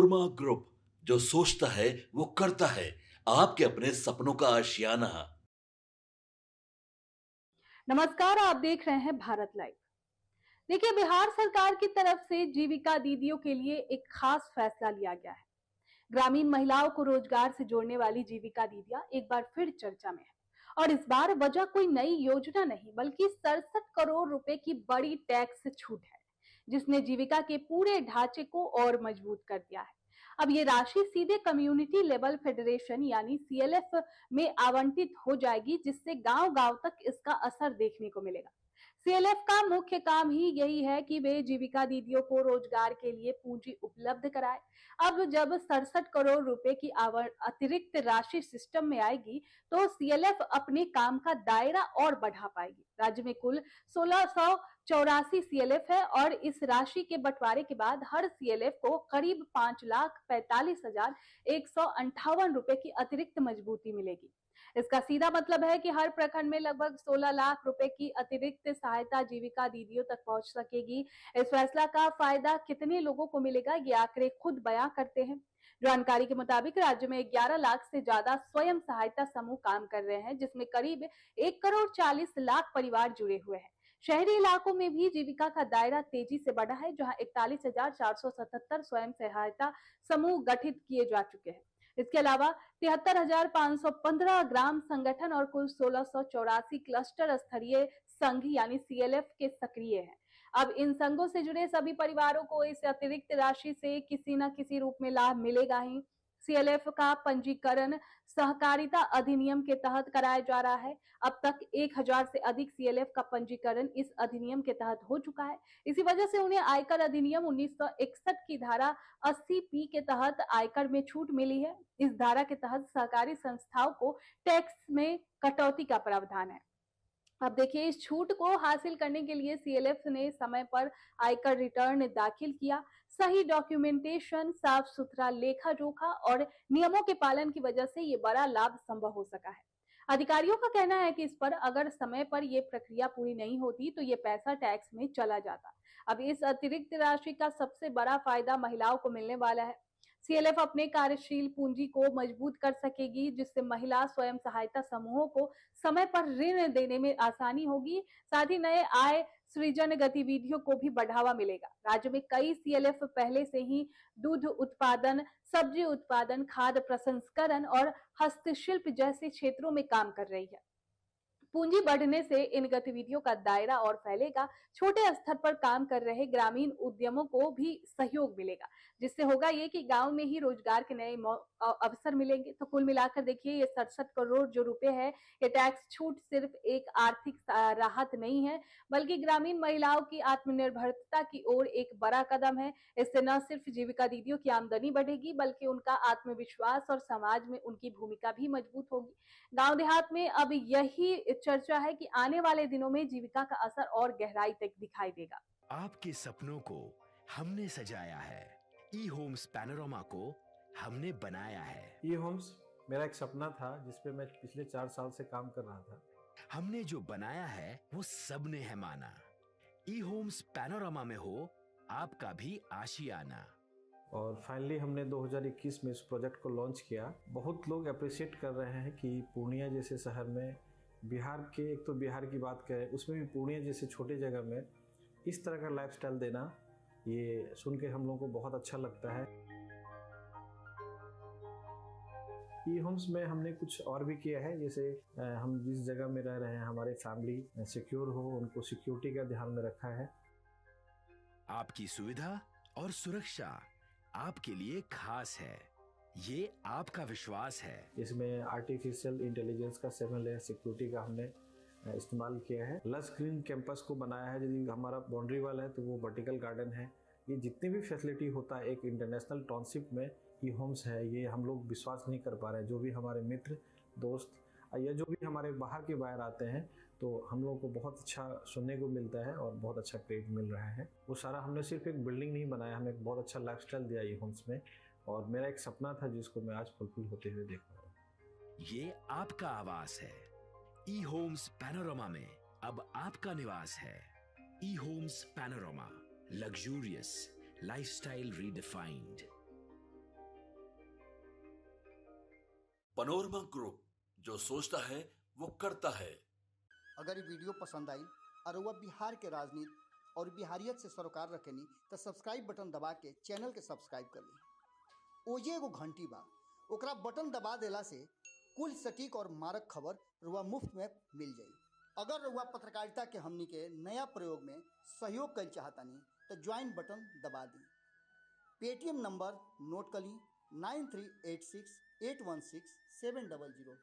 नोरमा group, जो सोचता है वो करता है। आपके अपने सपनों का आशियाना। नमस्कार, आप देख रहे हैं भारत लाइव। देखिए, बिहार सरकार की तरफ से जीविका दीदियों के लिए एक खास फैसला लिया गया है। ग्रामीण महिलाओं को रोजगार से जोड़ने वाली जीविका दीदियां एक बार फिर चर्चा में है। और इस बार वजह कोई नई योजना नहीं, बल्कि 67 करोड़ रुपए की बड़ी टैक्स छूट है, जिसने जीविका के पूरे ढांचे को और मजबूत कर दिया है। अब ये राशि सीधे कम्युनिटी लेवल फेडरेशन यानी सीएलएफ में आवंटित हो जाएगी, जिससे गांव गांव तक इसका असर देखने को मिलेगा। सीएलएफ का मुख्य काम ही यही है कि वे जीविका दीदियों को रोजगार के लिए पूंजी उपलब्ध कराए। अब जब 67 करोड़ रुपए की अतिरिक्त राशि सिस्टम में आएगी, तो सीएलएफ अपने काम का दायरा और बढ़ा पाएगी। राज्य में कुल 1684 सीएलएफ है और इस राशि के बंटवारे के बाद हर सीएलएफ को करीब 5,45,158 रुपए की अतिरिक्त मजबूती मिलेगी। इसका सीधा मतलब है कि हर प्रखंड में लगभग 16 लाख रुपए की अतिरिक्त सहायता जीविका दीदियों तक पहुंच सकेगी। इस फैसला का फायदा कितने लोगों को मिलेगा, ये आंकड़े खुद बयां करते हैं। जानकारी के मुताबिक राज्य में 11 लाख से ज्यादा स्वयं सहायता समूह काम कर रहे हैं, जिसमें करीब 1,40,00,000 परिवार जुड़े हुए हैं। शहरी इलाकों में भी जीविका का दायरा तेजी से बढ़ा है, जहां 41,477 स्वयं सहायता समूह गठित किए जा चुके हैं। इसके अलावा 73,515 ग्राम संगठन और कुल 1684 क्लस्टर स्तरीय संघ यानी सीएलएफ के सक्रिय हैं। अब इन संघों से जुड़े सभी परिवारों को इस अतिरिक्त राशि से किसी न किसी रूप में लाभ मिलेगा ही। सीएलएफ का पंजीकरण सहकारिता अधिनियम के तहत कराया जा रहा है। अब तक 1,000 से अधिक सीएलएफ का पंजीकरण इस अधिनियम के तहत हो चुका है। इसी वजह से उन्हें आयकर अधिनियम 1961 की धारा 80 पी के तहत आयकर में छूट मिली है। इस धारा के तहत सहकारी संस्थाओं को टैक्स में कटौती का प्रावधान है। अब देखिए, इस छूट को हासिल करने के लिए सीएलएफ ने समय पर आयकर रिटर्न दाखिल किया। सही डॉक्यूमेंटेशन, साफ सुथरा लेखा जोखा और नियमों के पालन की वजह से ये बड़ा लाभ संभव हो सका है। अधिकारियों का कहना है कि इस पर अगर समय पर ये प्रक्रिया पूरी नहीं होती, तो ये पैसा टैक्स में चला जाता। अब इस अतिरिक्त राशि का सबसे बड़ा फायदा महिलाओं को मिलने वाला है। सीएलएफ अपने कार्यशील पूंजी को मजबूत कर सकेगी, जिससे महिला स्वयं सहायता समूहों को समय पर ऋण देने में आसानी होगी। साथ ही नए आय सृजन गतिविधियों को भी बढ़ावा मिलेगा। राज्य में कई सीएलएफ पहले से ही दूध उत्पादन, सब्जी उत्पादन, खाद्य प्रसंस्करण और हस्तशिल्प जैसे क्षेत्रों में काम कर रही है। पूंजी बढ़ने से इन गतिविधियों का दायरा और फैलेगा। छोटे स्तर पर काम कर रहे ग्रामीण उद्यमों को भी सहयोग मिलेगा, जिससे होगा ये कि गांव में ही रोजगार के नए अवसर मिलेंगे। तो कुल मिलाकर देखिए, ये 67 करोड़ जो रुपए है, ये टैक्स छूट सिर्फ एक आर्थिक राहत नहीं है, बल्कि ग्रामीण महिलाओं की आत्मनिर्भरता की ओर एक बड़ा कदम है। इससे न सिर्फ जीविका दीदियों की आमदनी बढ़ेगी, बल्कि उनका आत्मविश्वास और समाज में उनकी भूमिका भी मजबूत होगी। गांव देहात में अब यही चर्चा है कि आने वाले दिनों में जीविका का असर और गहराई तक दिखाई देगा। आपके सपनों को हमने सजाया है। ई होम्स पैनोरमा को हमने बनाया है। ई होम्स मेरा एक सपना था, जिसपे मैं पिछले 4 साल से काम कर रहा था। हमने जो बनाया है वो सबने है माना। ई होम्स पैनोरमा में हो आपका भी आशियाना। और फाइनली हमने 2021 में इस प्रोजेक्ट को लॉन्च किया। बहुत लोग अप्रिशिएट कर रहे हैं कि पूर्णिया जैसे शहर में, बिहार के, एक तो बिहार की बात करें, उसमें भी पूर्णिया जैसे छोटे जगह में इस तरह का लाइफस्टाइल देना, ये सुन के हम लोगों को बहुत अच्छा लगता है। ई होम्स में हमने कुछ और भी किया है, जैसे हम जिस जगह में रह रहे हैं हमारे फैमिली सिक्योर हो, उनको सिक्योरिटी का ध्यान में रखा है। आपकी सुविधा और सुरक्षा आपके लिए खास है, ये आपका विश्वास है। इसमें आर्टिफिशियल इंटेलिजेंस का 7 लेयर सिक्योरिटी का हमने इस्तेमाल किया है। लस ग्रीन कैंपस को बनाया है। यदि हमारा बाउंड्री वाल है तो वो वर्टिकल गार्डन है। ये जितनी भी फैसिलिटी होता है एक इंटरनेशनल टाउनशिप में, ई होम्स है, ये हम लोग विश्वास नहीं कर पा रहे हैं। जो भी हमारे मित्र, दोस्त या जो भी हमारे बाहर के बाहर आते हैं, तो हम लोगों को बहुत अच्छा सुनने को मिलता है और बहुत अच्छा क्रेडिट मिल रहा है। वो सारा हमने सिर्फ एक बिल्डिंग नहीं बनाया, हमें एक बहुत अच्छा लाइफस्टाइल दिया ई होम्स में, और मेरा एक सपना था जिसको मैं आज फुलफिल होते हुए देख रहा हूँ। ये आपका आवास है। ई होम्स पैनोरमा में अब आपका निवास है। E Homes Panorama, luxurious lifestyle redefined. Panorama group, जो सोचता है वो करता है। अगर ये वीडियो पसंद आई और वह बिहार के राजनीति और बिहारियत से सरोकार रखेनी तो सब्सक्राइब बटन दबा के चैनल के सब्सक्राइब कर ली। ओजे एगो घंटी बा, ओकरा बटन दबा देला से कुल सटीक और मारक खबर रुआ मुफ्त में मिल जाई। अगर रुआ पत्रकारिता के हमनी के नया प्रयोग में सहयोग कर चाहतानी तो ज्वाइन बटन दबा दी। पेटीएम नंबर नोट कर ली 9386816700।